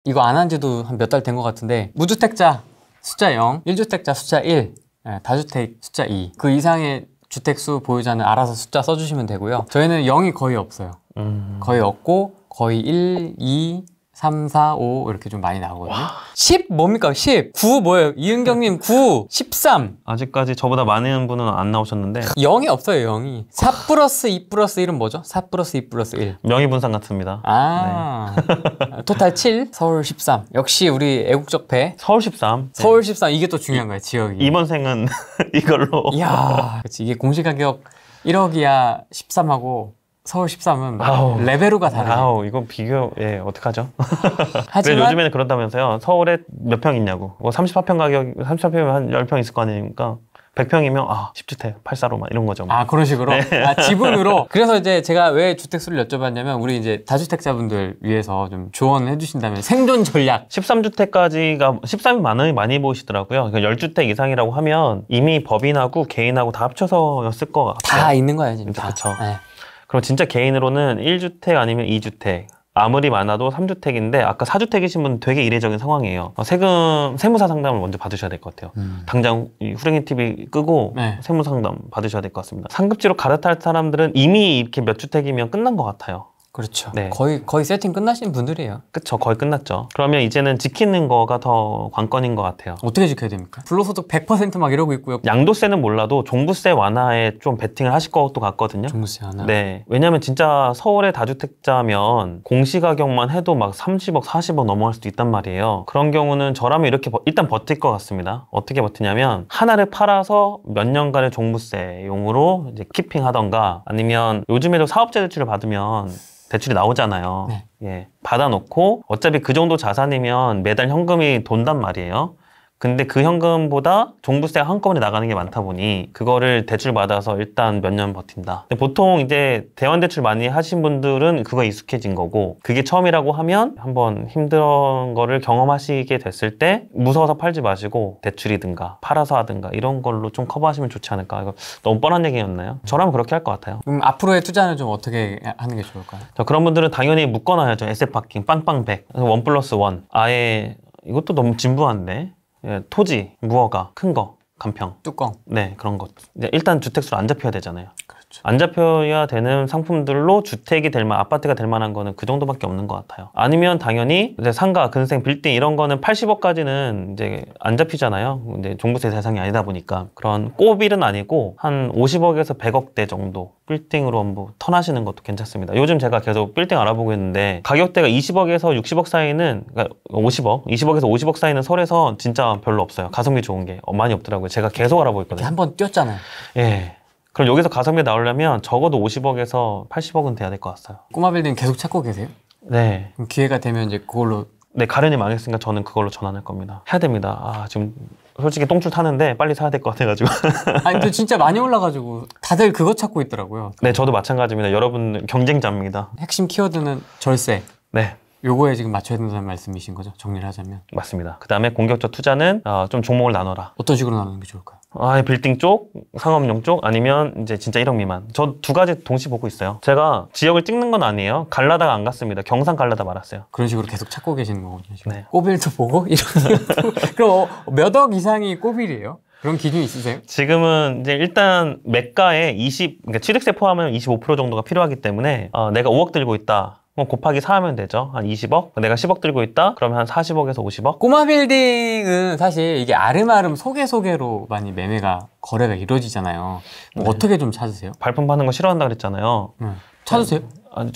이거 안 한 지도 한 몇 달 된 것 같은데 무주택자 숫자 0, 1주택자 숫자 1, 다주택 숫자 2. 그 이상의 주택수 보유자는 알아서 숫자 써주시면 되고요. 저희는 0이 거의 없어요. 거의 없고 거의 1, 2, 3, 4, 5 이렇게 좀 많이 나오거든요. 10 뭡니까? 10. 9 뭐예요? 이은경님 9, 13. 아직까지 저보다 많은 분은 안 나오셨는데 0이 없어요. 0이. 4 플러스 2 플러스 1은 뭐죠? 4 플러스 2 플러스 1. 명의분산 같습니다. 네. 토탈 7, 서울 13. 역시 우리 애국적패. 서울 13. 서울 13 이게 또 중요한 거예요. 지역이. 이번 생은 이걸로. 이야, 그치. 이게 공시가격 1억이야 13하고 서울 13은 아우, 레벨로가 다르네. 아우, 이건 비교, 예, 어떡하죠? 하지만 요즘에는 그런다면서요. 서울에 몇 평 있냐고. 뭐 34평 가격, 34평이면 한 10평 있을 거 아닙니까? 100평이면 10주택, 8사로 막 이런 거죠. 뭐. 그런 식으로? 네. 지분으로? 그래서 이제 제가 왜 주택수를 여쭤봤냐면 우리 이제 다주택자분들 위해서 좀 조언을 해주신다면 생존 전략. 13주택까지가 13이 많이 보이시더라고요. 그러니까 10주택 이상이라고 하면 이미 법인하고 개인하고 다 합쳐서였을 것 같아요. 다 있는 거야, 지금. 그렇죠. 네. 그럼 진짜 개인으로는 1주택 아니면 2주택. 아무리 많아도 3주택인데 아까 4주택이신 분 되게 이례적인 상황이에요. 세무사 상담을 먼저 받으셔야 될 것 같아요. 당장 후랭이 TV 끄고 네. 세무사 상담 받으셔야 될 것 같습니다. 상급지로 갈아탈 사람들은 이미 이렇게 몇 주택이면 끝난 것 같아요. 그렇죠. 네. 거의 세팅 끝나신 분들이에요. 그쵸. 거의 끝났죠. 그러면 이제는 지키는 거가 더 관건인 것 같아요. 어떻게 지켜야 됩니까? 불로소득 100% 막 이러고 있고요. 양도세는 몰라도 종부세 완화에 좀 베팅을 하실 것도 같거든요. 종부세 하나? 네. 왜냐면 진짜 서울의 다주택자면 공시가격만 해도 막 30억, 40억 넘어갈 수도 있단 말이에요. 그런 경우는 저라면 이렇게 일단 버틸 것 같습니다. 어떻게 버티냐면 하나를 팔아서 몇 년간의 종부세용으로 이제 키핑하던가 아니면 요즘에도 사업자 대출을 받으면 대출이 나오잖아요. 네. 예, 받아놓고 어차피 그 정도 자산이면 매달 현금이 돈단 말이에요. 근데 그 현금보다 종부세가 한꺼번에 나가는 게 많다 보니 그거를 대출 받아서 일단 몇 년 버틴다. 근데 보통 이제 대환대출 많이 하신 분들은 그거 익숙해진 거고 그게 처음이라고 하면 한번 힘든 거를 경험하시게 됐을 때 무서워서 팔지 마시고 대출이든가 팔아서 하든가 이런 걸로 좀 커버하시면 좋지 않을까. 이거 너무 뻔한 얘기였나요? 저라면 그렇게 할 것 같아요. 그럼 앞으로의 투자는 좀 어떻게 하는 게 좋을까요? 그런 분들은 당연히 묶어놔야죠. 에세파킹, 빵빵백, 1+1. 아예 이것도 너무 진부한데 예, 토지, 무허가, 큰 거, 간평, 뚜껑. 네, 그런 것. 일단 주택수로 안 잡혀야 되잖아요. 그렇죠. 안 잡혀야 되는 상품들로 주택이 될 만, 아파트가 될 만한 거는 그 정도밖에 없는 것 같아요. 아니면 당연히 이제 상가, 근생, 빌딩 이런 거는 80억까지는 이제 안 잡히잖아요. 근데 종부세 대상이 아니다 보니까 그런 꼬빌은 아니고 한 50억에서 100억대 정도 빌딩으로 한번 턴하시는 것도 괜찮습니다. 요즘 제가 계속 빌딩 알아보고 있는데 가격대가 20억에서 60억 사이는 그러니까 50억, 20억에서 50억 사이는 서울에서 진짜 별로 없어요. 가성비 좋은 게 많이 없더라고요. 제가 계속 알아보고 있거든요. 한번 뛰었잖아요. 예. 그럼 여기서 가성비 나오려면 적어도 50억에서 80억은 돼야 될 것 같아요. 꼬마 빌딩 계속 찾고 계세요? 네. 그럼 기회가 되면 이제 그걸로. 네, 가련이 망했으니까 저는 그걸로 전환할 겁니다. 해야 됩니다. 지금 솔직히 똥줄 타는데 빨리 사야 될 것 같아가지고. 근데 진짜 많이 올라가지고 다들 그거 찾고 있더라고요. 네, 저도 마찬가지입니다. 여러분 경쟁자입니다. 핵심 키워드는 절세. 네. 요거에 지금 맞춰야 된다는 말씀이신 거죠? 정리를 하자면. 맞습니다. 그 다음에 공격적 투자는 좀 종목을 나눠라. 어떤 식으로 나누는 게 좋을까요? 빌딩 쪽, 상업용 쪽, 아니면 이제 진짜 1억 미만. 저 두 가지 동시에 보고 있어요. 제가 지역을 찍는 건 아니에요. 갈라다가 안 갔습니다. 경상 갈라다 말았어요. 그런 식으로 계속 찾고 계시는 거거든요. 지금. 네. 꼬빌도 보고 이런. 그럼 몇 억 이상이 꼬빌이에요? 그런 기준 있으세요? 지금은 이제 일단 매가에 그러니까 취득세 포함하면 25% 정도가 필요하기 때문에 내가 5억 들고 있다. 곱하기 4 하면 되죠. 한 20억? 내가 10억 들고 있다? 그러면 한 40억에서 50억? 꼬마 빌딩은 사실 이게 아름아름 소개로 많이 거래가 이루어지잖아요. 네. 어떻게 좀 찾으세요? 발품 파는 거 싫어한다 그랬잖아요. 찾으세요?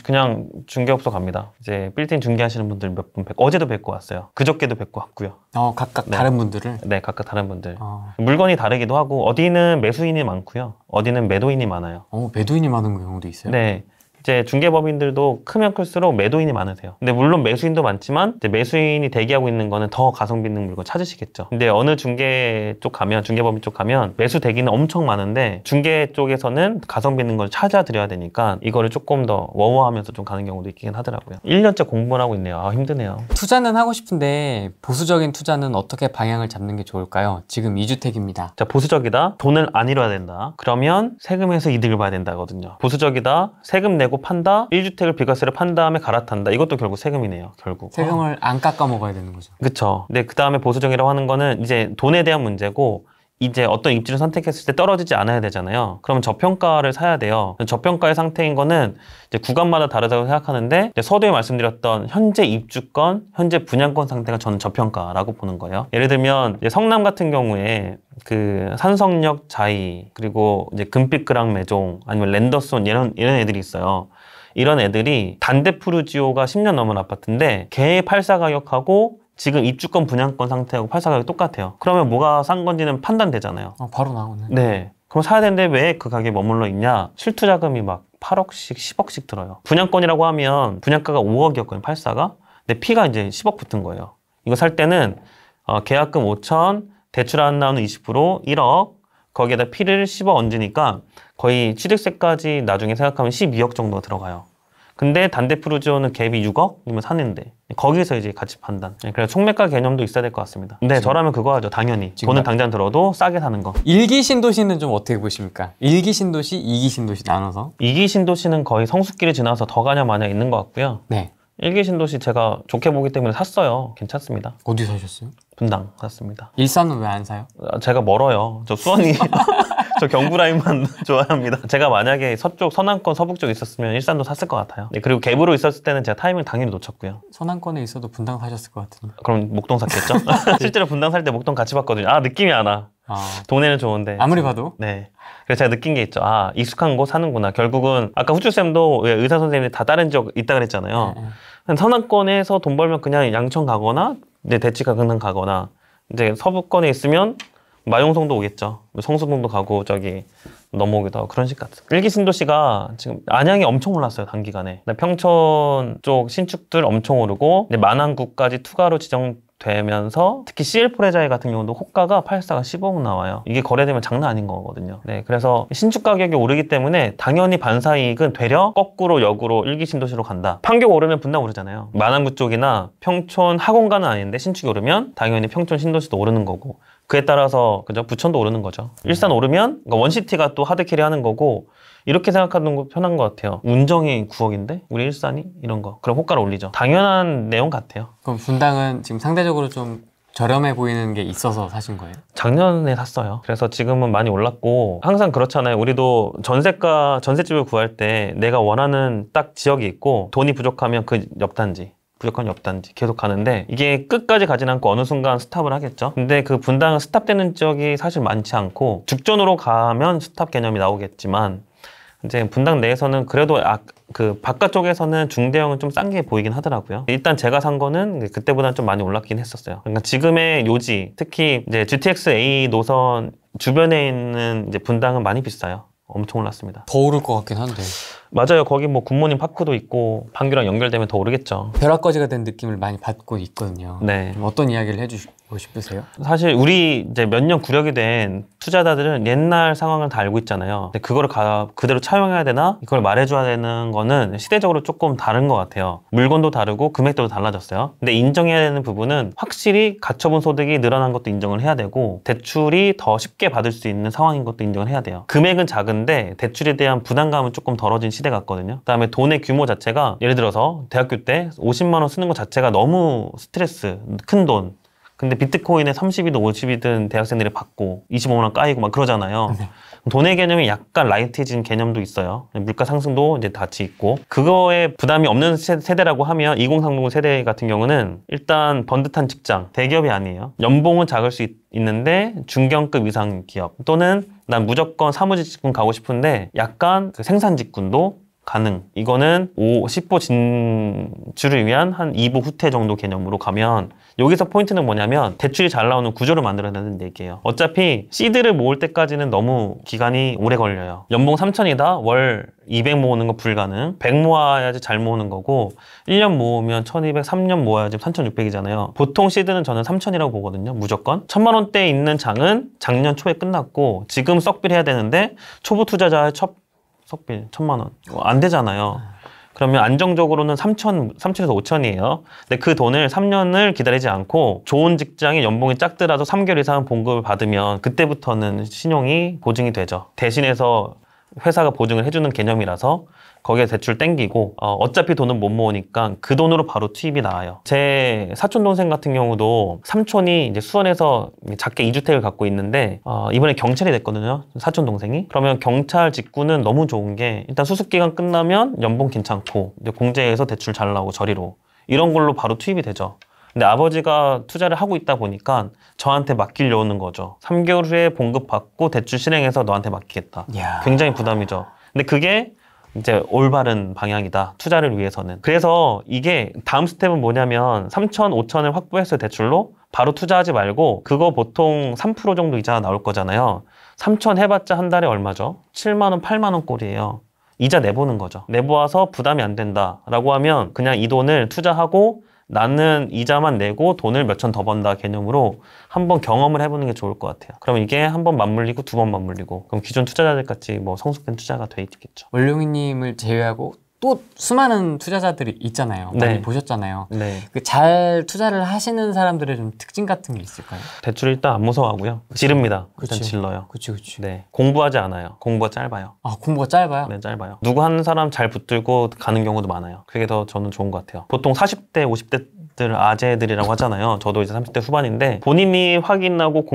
그냥 중개업소 갑니다. 이제 빌딩 중개하시는 분들 몇 분 뵙고 어제도 뵙고 왔어요. 그저께도 뵙고 왔고요. 각각 네. 다른 분들을? 네, 각각 다른 분들. 물건이 다르기도 하고 어디는 매수인이 많고요. 어디는 매도인이 많아요. 매도인이 많은 경우도 있어요? 네. 이제 중개법인들도 크면 클수록 매도인이 많으세요. 근데 물론 매수인도 많지만 이제 매수인이 대기하고 있는 거는 더 가성비 있는 물건 찾으시겠죠. 근데 어느 중개법인 쪽 가면 매수 대기는 엄청 많은데 중개 쪽에서는 가성비 있는 걸 찾아드려야 되니까 이거를 조금 더 워워하면서 좀 가는 경우도 있긴 하더라고요. 1년째 공부를 하고 있네요. 힘드네요. 투자는 하고 싶은데 보수적인 투자는 어떻게 방향을 잡는 게 좋을까요? 지금 2주택입니다. 자, 보수적이다. 돈을 안 잃어야 된다. 그러면 세금에서 이득을 봐야 된다거든요. 보수적이다. 세금 내고 내고 판다, 1주택을 비과세를 판 다음에 갈아탄다. 이것도 결국 세금이네요. 결국. 세금을 안 깎아 먹어야 되는 거죠. 그쵸. 근데 그 다음에 보수정이라고 하는 거는 이제 돈에 대한 문제고, 이제 어떤 입지를 선택했을 때 떨어지지 않아야 되잖아요. 그러면 저평가를 사야 돼요. 저평가의 상태인 거는 이제 구간마다 다르다고 생각하는데, 이제 서두에 말씀드렸던 현재 입주권, 현재 분양권 상태가 저는 저평가라고 보는 거예요. 예를 들면 이제 성남 같은 경우에 그 산성역 자이, 그리고 이제 금빛그랑 매종, 아니면 랜더손 이런 애들이 있어요. 이런 애들이 단대푸르지오가 10년 넘은 아파트인데 걔 팔사 가격하고 지금 입주권 분양권 상태하고 팔사 가격이 똑같아요. 그러면 뭐가 싼 건지는 판단되잖아요. 바로 나오네. 네. 그럼 사야 되는데 왜 그 가격에 머물러 있냐? 실투자금이 막 8억씩, 10억씩 들어요. 분양권이라고 하면 분양가가 5억이었거든요, 팔사가. 근데 피가 이제 10억 붙은 거예요. 이거 살 때는 계약금 5천, 대출 안 나오는 20%, 1억, 거기에다 피를 10억 얹으니까 거의 취득세까지 나중에 생각하면 12억 정도가 들어가요. 근데 단대푸르지오는 갭이 6억이면 사는데 거기서 이제 가치 판단. 그래서 총매가 개념도 있어야 될 것 같습니다. 근데 저라면 그거 하죠, 당연히. 돈은 당장 들어도 싸게 사는 거. 1기 신도시는 좀 어떻게 보십니까? 1기 신도시, 2기 신도시 나눠서. 2기 신도시는 거의 성수기를 지나서 더 가냐 마냐 있는 것 같고요. 네. 1기 신도시 제가 좋게 보기 때문에 샀어요. 괜찮습니다. 어디 사셨어요? 분당 샀습니다. 일산은 왜 안 사요? 제가 멀어요. 저 수원이 저 경부 라인만 좋아합니다. 제가 만약에 서쪽, 서남권, 서북 쪽 있었으면 일산도 샀을 것 같아요. 네, 그리고 갭으로 있었을 때는 제가 타이밍 당연히 놓쳤고요. 서남권에 있어도 분당 사셨을 것 같은데. 그럼 목동 샀겠죠? 실제로 분당 살 때 목동 같이 봤거든요. 느낌이 안 와. 동네는 좋은데. 아무리 봐도? 네. 그래서 제가 느낀 게 있죠. 익숙한 곳 사는구나. 결국은 아까 후추쌤도 의사 선생님이 다 다른 지역 있다 그랬잖아요. 네. 서남권에서 돈 벌면 그냥 양천 가거나 이제 대치가 그냥 가거나, 이제 서부권에 있으면 마용성도 오겠죠. 성수동도 가고 저기 넘어오기도 하고 그런 식 같은. 1기 신도시가 지금 안양이 엄청 올랐어요, 단기간에. 평촌 쪽 신축들 엄청 오르고 만안구까지 투가로 지정되면서 특히 CL4레자이 같은 경우도 호가가 84가 15억 나와요. 이게 거래되면 장난 아닌 거거든요. 네, 그래서 신축 가격이 오르기 때문에 당연히 반사이익은 되려 거꾸로 역으로 1기 신도시로 간다. 판교 오르면 분당 오르잖아요. 만안구 쪽이나 평촌 하공간은 아닌데 신축이 오르면 당연히 평촌 신도시도 오르는 거고, 그에 따라서 그죠, 부천도 오르는 거죠. 일산 오르면 그러니까 원시티가 또 하드캐리 하는 거고, 이렇게 생각하는 거 편한 것 같아요. 운정이 9억인데 우리 일산이 이런 거, 그럼 호가를 올리죠. 당연한 내용 같아요. 그럼 분당은 지금 상대적으로 좀 저렴해 보이는 게 있어서 사신 거예요? 작년에 샀어요. 그래서 지금은 많이 올랐고, 항상 그렇잖아요. 우리도 전셋집을 구할 때 내가 원하는 딱 지역이 있고 돈이 부족하면 그 옆단지, 부족한 옆단지 계속 가는데, 이게 끝까지 가진 않고 어느 순간 스탑을 하겠죠. 근데 그 분당은 스탑되는 지역이 사실 많지 않고, 죽전으로 가면 스탑 개념이 나오겠지만 이제 분당 내에서는 그래도 그 바깥쪽에서는 중대형은 좀 싼 게 보이긴 하더라고요. 일단 제가 산 거는 그때보다는 좀 많이 올랐긴 했었어요. 그러니까 지금의 요지, 특히 이제 GTX A 노선 주변에 있는 이제 분당은 많이 비싸요. 엄청 올랐습니다. 더 오를 것 같긴 한데. 맞아요. 거기 뭐 굿모닝 파크도 있고 판교랑 연결되면 더 오르겠죠. 벼락거지가 된 느낌을 많이 받고 있거든요. 네. 어떤 이야기를 해주시고 싶으세요? 사실 우리 이제 몇 년 구력이 된 투자자들은 옛날 상황을 다 알고 있잖아요. 근데 그거를 그대로 차용해야 되나? 이걸 말해줘야 되는 거는 시대적으로 조금 다른 것 같아요. 물건도 다르고 금액도 달라졌어요. 근데 인정해야 되는 부분은 확실히 가처분 소득이 늘어난 것도 인정을 해야 되고, 대출이 더 쉽게 받을 수 있는 상황인 것도 인정을 해야 돼요. 금액은 작은데 대출에 대한 부담감은 조금 덜어진 시대 같거든요. 그다음에 돈의 규모 자체가, 예를 들어서 대학교 때 50만 원 쓰는 것 자체가 너무 스트레스, 큰 돈. 근데 비트코인에 30이든 50이든 대학생들이 받고 25만 원 까이고 막 그러잖아요. 돈의 개념이 약간 라이트해진 개념도 있어요. 물가 상승도 이제 같이 있고, 그거에 부담이 없는 세대라고 하면 2030 세대 같은 경우는 일단 번듯한 직장, 대기업이 아니에요. 연봉은 작을 수 있는데 중견급 이상 기업, 또는 난 무조건 사무직 직군 가고 싶은데 약간 그 생산 직군도 가능. 이거는 10보 진출을 위한 한 2보 후퇴 정도 개념으로 가면, 여기서 포인트는 뭐냐면 대출이 잘 나오는 구조를 만들어야 되는 얘기예요. 어차피 시드를 모을 때까지는 너무 기간이 오래 걸려요. 연봉 3천이다, 월 200 모으는 거 불가능. 100 모아야지 잘 모으는 거고, 1년 모으면 1200, 3년 모아야지 3600이잖아요. 보통 시드는 저는 3000이라고 보거든요. 무조건. 1000만 원대에 있는 장은 작년 초에 끝났고, 지금 썩비를 해야 되는데 초보 투자자의 첫 석빌 1000만 원 안 되잖아요. 그러면 안정적으로는 3천에서 5천이에요. 근데 그 돈을 3년을 기다리지 않고 좋은 직장에 연봉이 작더라도 3개월 이상 봉급을 받으면 그때부터는 신용이 보증이 되죠. 대신해서 회사가 보증을 해주는 개념이라서 거기에 대출 땡기고 어차피 돈은 못 모으니까 그 돈으로 바로 투입이 나와요. 제 사촌 동생 같은 경우도 삼촌이 이제 수원에서 작게 2주택을 갖고 있는데 이번에 경찰이 됐거든요. 사촌 동생이. 그러면 경찰 직구는 너무 좋은 게 일단 수습 기간 끝나면 연봉 괜찮고 이제 공제해서 대출 잘 나오고 저리로 이런 걸로 바로 투입이 되죠. 근데 아버지가 투자를 하고 있다 보니까 저한테 맡기려는 거죠. 3개월 후에 봉급받고 대출 실행해서 너한테 맡기겠다. 이야. 굉장히 부담이죠. 근데 그게 이제 올바른 방향이다. 투자를 위해서는. 그래서 이게 다음 스텝은 뭐냐면 3천, 5천을 확보했을 대출로 바로 투자하지 말고 그거 보통 3% 정도 이자가 나올 거잖아요. 3천 해봤자 한 달에 얼마죠? 7만 원, 8만 원 꼴이에요. 이자 내보는 거죠. 내보아서 부담이 안 된다라고 하면 그냥 이 돈을 투자하고 나는 이자만 내고 돈을 몇 천 더 번다 개념으로 한번 경험을 해보는 게 좋을 것 같아요. 그럼 이게 한 번 맞물리고 두 번 맞물리고 그럼 기존 투자자들 같이 뭐 성숙된 투자가 돼 있겠죠. 원룡이님을 제외하고 또 수많은 투자자들이 있잖아요. 많이 네. 보셨잖아요. 네. 그 잘 투자를 하시는 사람들의 좀 특징 같은 게 있을까요? 대출 일단 안 무서워하고요. 지릅니다. 일단 그치. 질러요. 그치. 네. 공부하지 않아요. 공부가 짧아요. 아, 공부가 짧아요? 네, 짧아요. 누구 한 사람 잘 붙들고 가는 경우도 많아요. 그게 더 저는 좋은 것 같아요. 보통 40대, 50대들 아재들이라고 하잖아요. 저도 이제 30대 후반인데 본인이 확인하고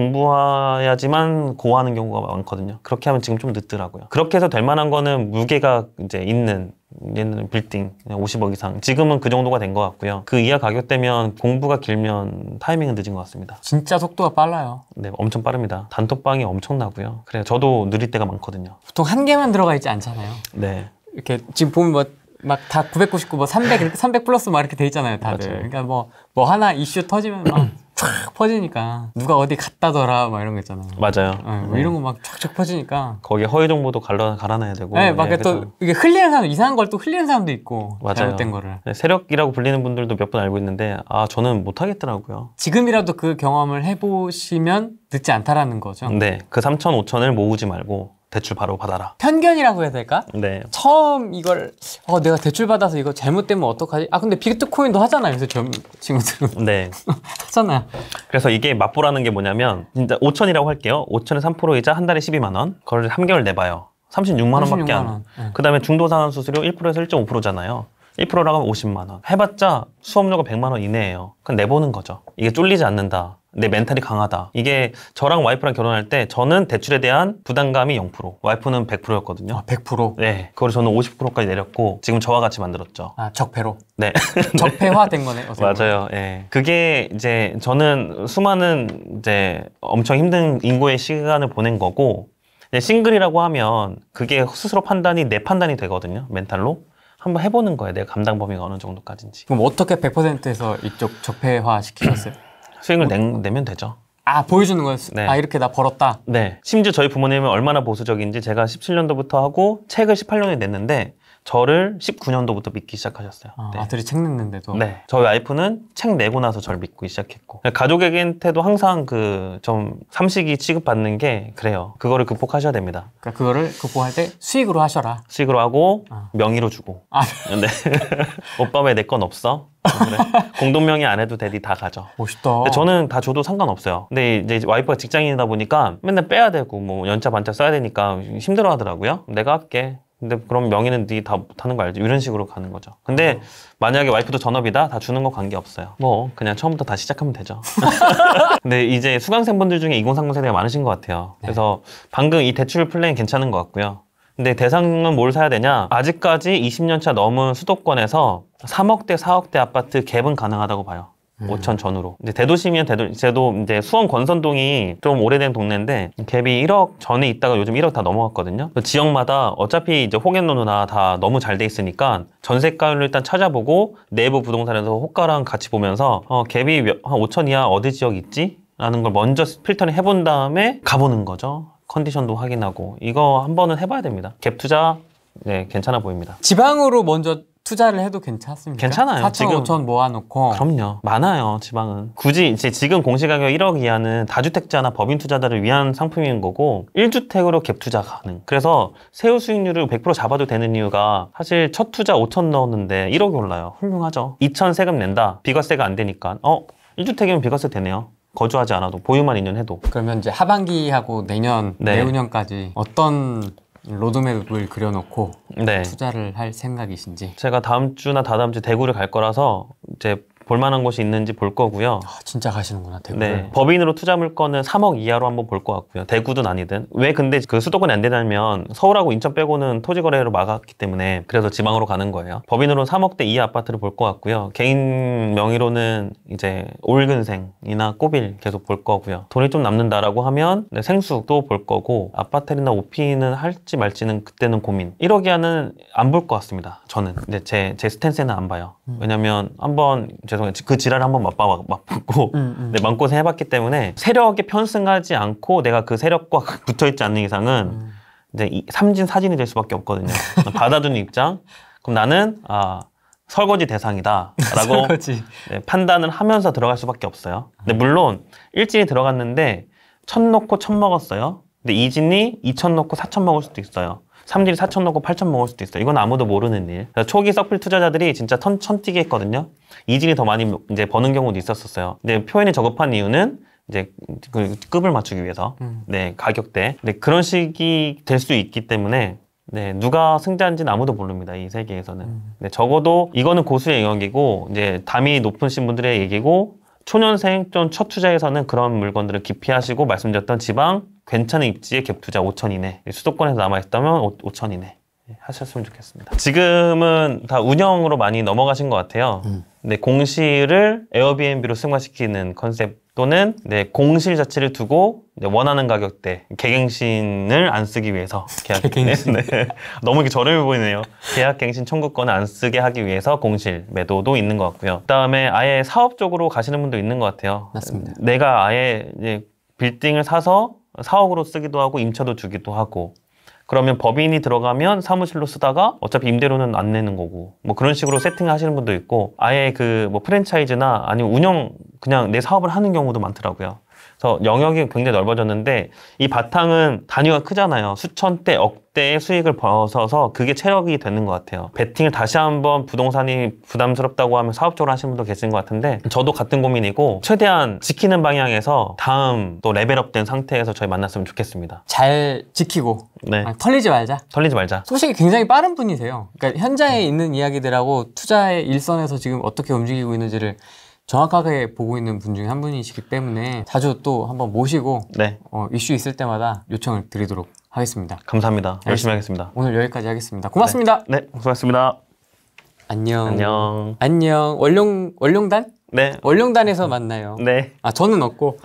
공부해야지만 고하는 경우가 많거든요. 그렇게 하면 지금 좀 늦더라고요. 그렇게 해서 될 만한 거는 무게가 이제 있는 얘는 빌딩 50억 이상 지금은 그 정도가 된 것 같고요. 그 이하 가격대면 공부가 길면 타이밍은 늦은 것 같습니다. 진짜 속도가 빨라요. 네, 엄청 빠릅니다. 단톡방이 엄청나고요. 그래요. 저도 느릴 때가 많거든요. 보통 한 개만 들어가 있지 않잖아요. 네. 이렇게 지금 보면 뭐 막 다 999, 뭐 300, 이렇게 300 플러스 막 이렇게 돼 있잖아요, 다들. 맞아요. 그러니까 뭐 하나 이슈 터지면 막 쫙 퍼지니까 누가 어디 갔다더라 막 이런 거 있잖아요. 맞아요. 뭐 이런 거 막 쫙쫙 퍼지니까. 거기에 허위 정보도 갈아놔야 되고. 네, 막 네, 또 이게 흘리는 사람, 이상한 걸 또 흘리는 사람도 있고. 맞아요. 잘못된 거를. 네, 세력이라고 불리는 분들도 몇 분 알고 있는데 저는 못 하겠더라고요. 지금이라도 그 경험을 해보시면 늦지 않다라는 거죠. 네, 그 3천, 5천을 모으지 말고 대출 바로 받아라. 편견이라고 해야 될까? 네, 처음 이걸 내가 대출 받아서 이거 잘못되면 어떡하지? 근데 비트코인도 하잖아요. 그래서 젊은 친구들은 네. 하잖아요. 그래서 이게 맛보라는 게 뭐냐면 진짜 5천이라고 할게요. 5천에 3%이자 한 달에 12만 원. 그걸 3개월 내봐요. 36만 원밖에 36만 안. 원. 네. 그다음에 중도상환 수수료 1%에서 1.5%잖아요. 1%라고 하면 50만 원. 해봤자 수업료가 100만 원 이내예요. 그럼 내보는 거죠. 이게 쫄리지 않는다. 내 멘탈이 강하다. 이게 저랑 와이프랑 결혼할 때 저는 대출에 대한 부담감이 0%, 와이프는 100%였거든요. 100%? 네, 그걸 저는 50%까지 내렸고 지금 저와 같이 만들었죠. 적폐로. 네, 적폐화된 거네. 맞아요. 예. 그게 이제 저는 수많은 이제 엄청 힘든 인고의 시간을 보낸 거고 이제 싱글이라고 하면 그게 스스로 판단이 내 판단이 되거든요. 멘탈로. 한번 해보는 거예요. 내가 감당 범위가 어느 정도까지인지. 그럼 어떻게 100%에서 이쪽 적폐화 시키셨어요? 수익을 내면 되죠. 보여주는 거였어요? 네. 이렇게 나 벌었다? 네. 심지어 저희 부모님은 얼마나 보수적인지 제가 17년도부터 하고 책을 18년에 냈는데 저를 19년도부터 믿기 시작하셨어요. 네. 아들이 책 냈는데도? 네. 저희 와이프는 책 내고 나서 저를 믿고 시작했고 가족에게한테도 항상 그 좀 삼식이 취급받는 게 그래요. 그거를 극복하셔야 됩니다. 그러니까 그거를 극복할 때 수익으로 하셔라. 수익으로 하고 명의로 주고. 네. 오빠 왜 내 건 없어? 그래. 공동명의 안 해도 돼. 니 다 가져. 멋있다. 근데 저는 다 줘도 상관없어요. 근데 이제 와이프가 직장인이다 보니까 맨날 빼야 되고 뭐 연차 반차 써야 되니까 힘들어 하더라고요. 내가 할게. 근데 그럼 명의는 니 다 못하는 거 알지? 이런 식으로 가는 거죠. 근데 만약에 와이프도 전업이다? 다 주는 거 관계없어요. 뭐 그냥 처음부터 다시 시작하면 되죠. 근데 이제 수강생분들 중에 2030 세대가 많으신 것 같아요. 그래서 방금 이 대출 플랜 괜찮은 것 같고요. 근데 대상은 뭘 사야 되냐? 아직까지 20년 차 넘은 수도권에서 3억대, 4억대 아파트 갭은 가능하다고 봐요. 5천 전후로. 이제 대도시면 제도 이제 수원 권선동이 좀 오래된 동네인데 갭이 1억 전에 있다가 요즘 1억 다 넘어갔거든요. 지역마다 어차피 이제 호갱노노나 다 너무 잘 돼 있으니까 전세가율을 일단 찾아보고 내부 부동산에서 호가랑 같이 보면서 갭이 한 5천 이하 어디 지역 있지? 라는 걸 먼저 필터링 해본 다음에 가보는 거죠. 컨디션도 확인하고 이거 한 번은 해봐야 됩니다. 갭 투자 네, 괜찮아 보입니다. 지방으로 먼저 투자를 해도 괜찮습니까? 괜찮아요. 4천, 지금 5천 모아놓고. 그럼요. 많아요. 지방은. 굳이 이제 지금 공시가격 1억 이하는 다주택자나 법인 투자자를 위한 상품인 거고 1주택으로 갭 투자 가능. 그래서 세후 수익률을 100% 잡아도 되는 이유가 사실 첫 투자 5천 넣었는데 1억이 올라요. 훌륭하죠. 2천 세금 낸다. 비과세가 안 되니까 1주택이면 비과세 되네요. 거주하지 않아도 보유만 2년 해도. 그러면 이제 하반기하고 내년, 네. 내후년까지 어떤 로드맵을 그려놓고 네. 투자를 할 생각이신지. 제가 다음 주나 다다음 주 대구를 갈 거라서 이제 볼만한 곳이 있는지 볼 거고요. 아, 진짜 가시는구나, 대구를. 네. 법인으로 투자 물건은 3억 이하로 한번 볼 것 같고요. 대구든 아니든. 왜 근데 그 수도권이 안 되냐면 서울하고 인천 빼고는 토지 거래로 막았기 때문에 그래서 지방으로 가는 거예요. 법인으로 3억대 이하 아파트를 볼 것 같고요. 개인 명의로는 이제 올근생이나 꼬빌 계속 볼 거고요. 돈이 좀 남는다라고 하면 네, 생수도 볼 거고 아파트나 오피는 할지 말지는 그때는 고민. 1억 이하는 안 볼 것 같습니다. 저는. 근데 제 스탠스에는 안 봐요. 왜냐면 한번 죄송해요. 그 지랄을 한번 맛봤고 네, 마음고생 해봤기 때문에 세력에 편승하지 않고 내가 그 세력과 붙어있지 않는 이상은 이제 삼진 사진이 될 수밖에 없거든요. 받아주는 입장. 그럼 나는 설거지 대상이다 라고 설거지. 네, 판단을 하면서 들어갈 수밖에 없어요. 근데 물론 일진이 들어갔는데 1,000 넣고 1,000 먹었어요. 근데 이진이 2,000 넣고 4,000 먹을 수도 있어요. 삼진이 4,000 넣고 8,000 먹을 수도 있어요. 이건 아무도 모르는 일. 초기 썩필 투자자들이 진짜 턴 뛰기 했거든요. 이진이 더 많이 이제 버는 경우도 있었어요. 근데 표현이 저급한 이유는 이제 그 급을 맞추기 위해서 네, 가격대. 네, 그런 식이 될 수 있기 때문에 네, 누가 승자인지는 아무도 모릅니다. 이 세계에서는. 네, 적어도 이거는 고수의 영역이고 이제 담이 높으신 분들의 얘기고 초년생 좀 첫 투자에서는 그런 물건들을 기피하시고 말씀드렸던 지방 괜찮은 입지의 갭 투자 5천 이내 수도권에서 남아있다면 5천 이내 하셨으면 좋겠습니다. 지금은 다 운영으로 많이 넘어가신 것 같아요. 네, 공실을 에어비앤비로 승화시키는 컨셉 또는 네, 공실 자체를 두고 원하는 가격대 계갱신을 안 쓰기 위해서 계갱신. 네. 너무 이렇게 저렴해 보이네요. 계약갱신 청구권을 안 쓰게 하기 위해서 공실 매도도 있는 것 같고요. 그다음에 아예 사업적으로 가시는 분도 있는 것 같아요. 맞습니다. 내가 아예 이제 빌딩을 사서 사옥으로 쓰기도 하고 임차도 주기도 하고 그러면 법인이 들어가면 사무실로 쓰다가 어차피 임대료는 안 내는 거고 뭐 그런 식으로 세팅을 하시는 분도 있고 아예 그 뭐 프랜차이즈나 아니면 운영 그냥 내 사업을 하는 경우도 많더라고요. 그래서 영역이 굉장히 넓어졌는데 이 바탕은 단위가 크잖아요. 수천대, 억대의 수익을 벌어서 그게 체력이 되는 것 같아요. 베팅을 다시 한번 부동산이 부담스럽다고 하면 사업적으로 하시는 분도 계신 것 같은데 저도 같은 고민이고 최대한 지키는 방향에서 다음 또 레벨업된 상태에서 저희 만났으면 좋겠습니다. 잘 지키고 네. 털리지 말자. 털리지 말자. 소식이 굉장히 빠른 분이세요. 그러니까 현장에 있는 이야기들하고 투자의 일선에서 지금 어떻게 움직이고 있는지를 정확하게 보고 있는 분 중에 한 분이시기 때문에 자주 또 한번 모시고 네. 이슈 있을 때마다 요청을 드리도록 하겠습니다. 감사합니다. 열심히 하겠습니다. 오늘 여기까지 하겠습니다. 고맙습니다. 네, 수고하셨습니다. 안녕. 안녕. 안녕. 원룡단? 네. 원룡단에서 만나요. 네. 저는 없고.